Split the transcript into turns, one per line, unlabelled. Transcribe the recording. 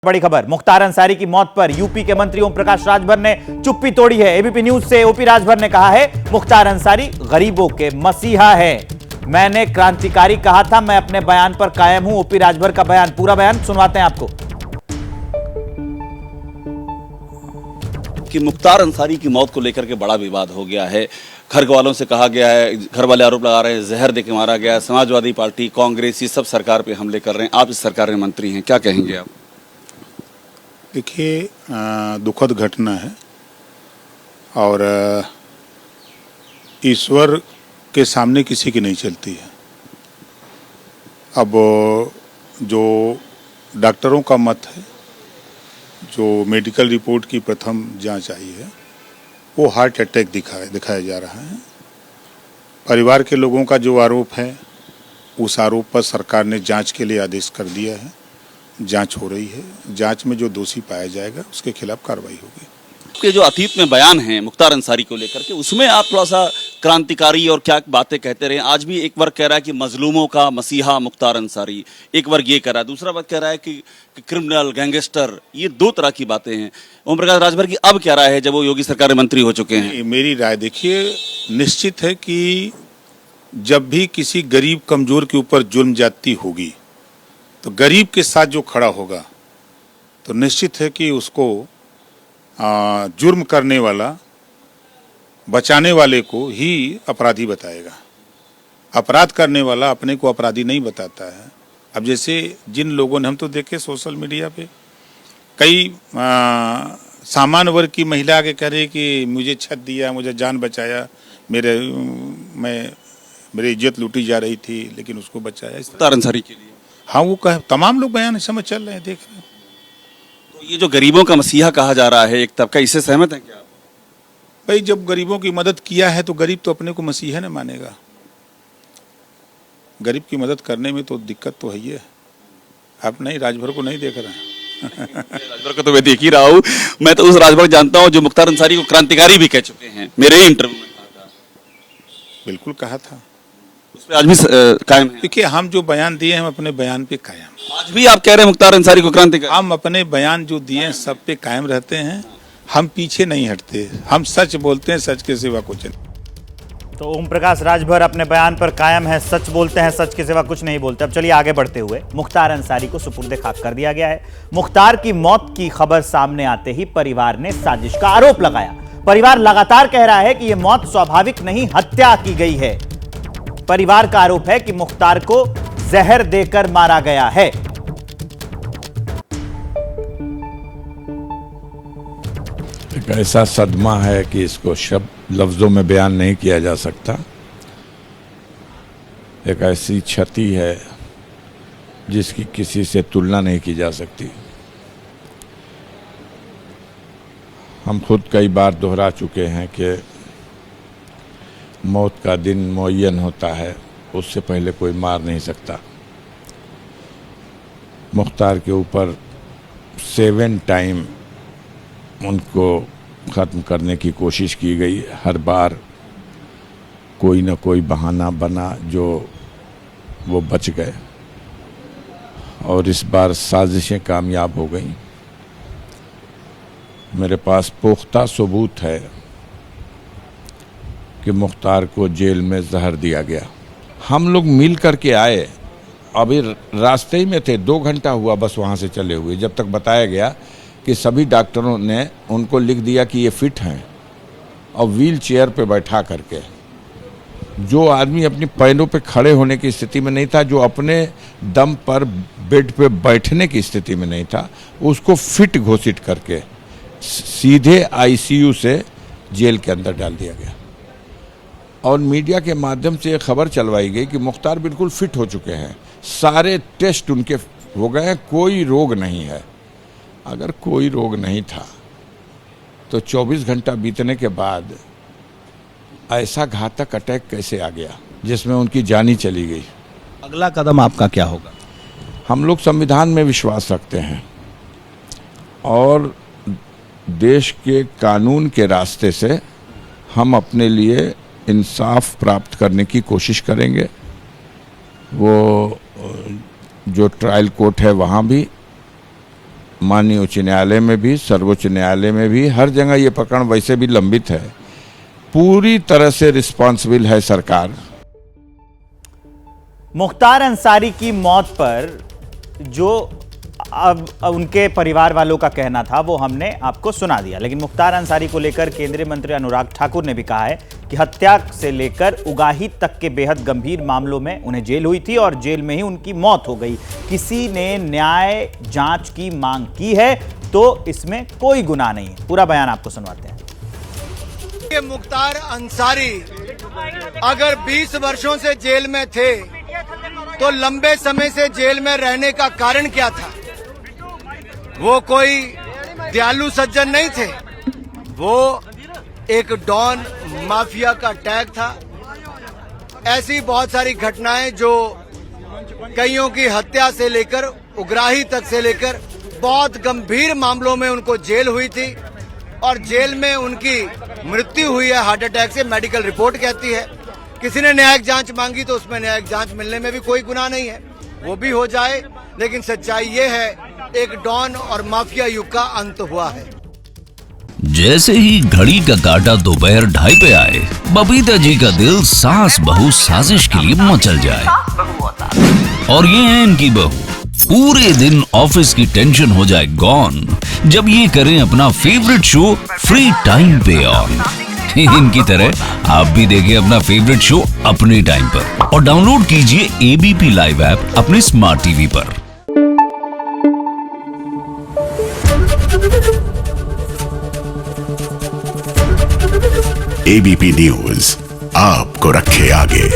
बड़ी खबर, मुख्तार अंसारी की मौत पर यूपी के मंत्री ओम प्रकाश राजभर ने चुप्पी तोड़ी है। एबीपी न्यूज से ओपी राजभर ने कहा है, मुख्तार अंसारी गरीबों के मसीहा है। मैंने क्रांतिकारी कहा था, मैं अपने बयान पर कायम हूं। ओपी राजभर का बयान, पूरा बयान सुनवाते हैं आपको।
कि मुख्तार अंसारी की मौत को लेकर के बड़ा विवाद हो गया है। घर वालों से कहा गया है, घर वाले आरोप लगा रहे हैं जहर देके मारा गया। समाजवादी पार्टी, कांग्रेस, ये सब सरकार पे हमले कर रहे हैं। आप इस सरकार में मंत्री हैं, क्या कहेंगे आप?
देखिए, दुखद घटना है और ईश्वर के सामने किसी की नहीं चलती है। अब जो डॉक्टरों का मत है, जो मेडिकल रिपोर्ट की प्रथम जांच आई है, वो हार्ट अटैक दिखाया जा रहा है। परिवार के लोगों का जो आरोप है, उस आरोप पर सरकार ने जांच के लिए आदेश कर दिया है। जांच हो रही है। जांच में जो दोषी पाया जाएगा उसके खिलाफ कार्रवाई होगी।
आपके जो अतीत में बयान हैं मुख्तार अंसारी को लेकर के, उसमें आप थोड़ा सा क्रांतिकारी और क्या बातें कहते रहे। आज भी एक वर्ग कह रहा है कि मजलूमों का मसीहा मुख्तार अंसारी, एक वर्ग ये कह रहा है, दूसरा वर्ग कह रहा है कि क्रिमिनल, गैंगस्टर। ये दो तरह की बातें हैं। ओम प्रकाश राजभर की अब क्या राय है जब वो योगी सरकार में मंत्री हो चुके हैं?
मेरी राय देखिए, निश्चित है कि जब भी किसी गरीब कमजोर के ऊपर जुल्म ज्यादती होगी तो गरीब के साथ जो खड़ा होगा तो निश्चित है कि उसको जुर्म करने वाला, बचाने वाले को ही अपराधी बताएगा। अपराध करने वाला अपने को अपराधी नहीं बताता है। अब जैसे जिन लोगों ने, हम तो देखे सोशल मीडिया पे कई सामान्य वर्ग की महिला आके कह रही कि मुझे छत दिया, मुझे जान बचाया, मेरी इज्जत लूटी जा रही थी लेकिन उसको बचाया।
मुख्तार अंसारी के लिए
हाँ, वो कहे, तमाम लोग बयान इस समय चल रहे हैं, देख रहे हैं।
तो ये जो गरीबों का मसीहा कहा जा रहा है एक तबका, इससे सहमत हैं क्या आप?
भाई, जब गरीबों की मदद किया है तो गरीब तो अपने को मसीहा न मानेगा। गरीब की मदद करने में तो दिक्कत तो है ही है। आप नहीं, राजभर को नहीं देख रहे हैं।
राजभर को तो मैं देख ही रहा हूँ। मैं तो उस राजभर जानता हूँ जो मुख्तार अंसारी को क्रांतिकारी भी कह चुके हैं। मेरे ही इंटरव्यू में कहा था।
बिल्कुल कहा था।
उस पर आज भी कायम है।
देखिए, हम जो बयान दिए हम अपने बयान पे कायम।
आज भी आप कह रहे हैं मुख्तार अंसारी को क्रांतिकारी?
हम अपने बयान जो दिए हैं सब पे कायम रहते हैं। हम पीछे नहीं हटते। हम सच बोलते हैं, सच के सिवा कुछ नहीं।
तो ओम प्रकाश राजभर अपने बयान पर कायम है, सच बोलते हैं, सच के सिवा कुछ नहीं बोलते। अब चलिए आगे बढ़ते हुए, मुख्तार अंसारी को सुपुर्द खाक कर दिया गया है। मुख्तार की मौत की खबर सामने आते ही परिवार ने साजिश का आरोप लगाया। परिवार लगातार कह रहा है कि यह मौत स्वाभाविक नहीं, हत्या की गई है। परिवार का आरोप है कि मुख्तार को जहर देकर मारा गया है।
एक ऐसा सदमा है कि इसको शब्द लफ्जों में बयान नहीं किया जा सकता। एक ऐसी क्षति है जिसकी किसी से तुलना नहीं की जा सकती। हम खुद कई बार दोहरा चुके हैं कि मौत का दिन मुअय्यन होता है, उससे पहले कोई मार नहीं सकता। मुख्तार के ऊपर 7 टाइम उनको ख़त्म करने की कोशिश की गई। हर बार कोई न कोई बहाना बना जो वो बच गए, और इस बार साजिशें कामयाब हो गईं। मेरे पास पुख्ता सबूत है कि मुख्तार को जेल में जहर दिया गया। हम लोग मिल करके आए, अभी रास्ते ही में थे, 2 घंटा हुआ बस वहाँ से चले हुए, जब तक बताया गया कि सभी डॉक्टरों ने उनको लिख दिया कि ये फिट हैं, और व्हील चेयर पे बैठा करके। जो आदमी अपनी पैरों पे खड़े होने की स्थिति में नहीं था, जो अपने दम पर बेड पे बैठने की स्थिति में नहीं था, उसको फिट घोषित करके सीधे आईसीयू से जेल के अंदर डाल दिया गया। और मीडिया के माध्यम से खबर चलवाई गई कि मुख्तार बिल्कुल फिट हो चुके हैं, सारे टेस्ट उनके हो गए हैं, कोई रोग नहीं है। अगर कोई रोग नहीं था तो 24 घंटा बीतने के बाद ऐसा घातक अटैक कैसे आ गया जिसमें उनकी जान ही चली गई?
अगला कदम आपका क्या होगा?
हम लोग संविधान में विश्वास रखते हैं और देश के कानून के रास्ते से हम अपने लिए इंसाफ प्राप्त करने की कोशिश करेंगे। वो जो ट्रायल कोर्ट है वहाँ भी माननीय उच्च न्यायालय में भी, सर्वोच्च न्यायालय में भी, हर जगह ये प्रकरण वैसे भी लंबित है। पूरी तरह से रिस्पॉन्सिबल है सरकार।
मुख्तार अंसारी की मौत पर जो अब उनके परिवार वालों का कहना था वो हमने आपको सुना दिया, लेकिन मुख्तार अंसारी को लेकर केंद्रीय मंत्री अनुराग ठाकुर ने भी कहा है कि हत्या से लेकर उगाही तक के बेहद गंभीर मामलों में उन्हें जेल हुई थी और जेल में ही उनकी मौत हो गई। किसी ने न्याय जांच की मांग की है तो इसमें कोई गुनाह नहीं है। पूरा बयान आपको सुनवाते हैं।
मुख्तार अंसारी अगर 20 वर्षों से जेल में थे तो लंबे समय से जेल में रहने का कारण क्या था? वो कोई दयालु सज्जन नहीं थे, वो एक डॉन माफिया का टैग था। ऐसी बहुत सारी घटनाएं जो कईयों की हत्या से लेकर उग्राही तक से लेकर बहुत गंभीर मामलों में उनको जेल हुई थी और जेल में उनकी मृत्यु हुई है हार्ट अटैक से, मेडिकल रिपोर्ट कहती है। किसी ने न्यायिक जांच मांगी तो उसमें न्यायिक जांच मिलने में भी कोई गुनाह नहीं है, वो भी हो जाए, लेकिन सच्चाई ये है एक डॉन और माफिया युग का अंत हुआ है।
जैसे ही घड़ी का काटा दोपहर 2:30 पे आए, बबीता जी का दिल सास बहू साजिश के लिए मचल जाए। और ये है इनकी बहू, पूरे दिन ऑफिस की टेंशन हो जाए गॉन जब ये करें अपना फेवरेट शो फ्री टाइम पे ऑन। इनकी तरह आप भी देखें अपना फेवरेट शो अपने टाइम पर और डाउनलोड कीजिए एबीपी लाइव ऐप अपने स्मार्ट टीवी पर।
एबीपी न्यूज आपको रखे आगे।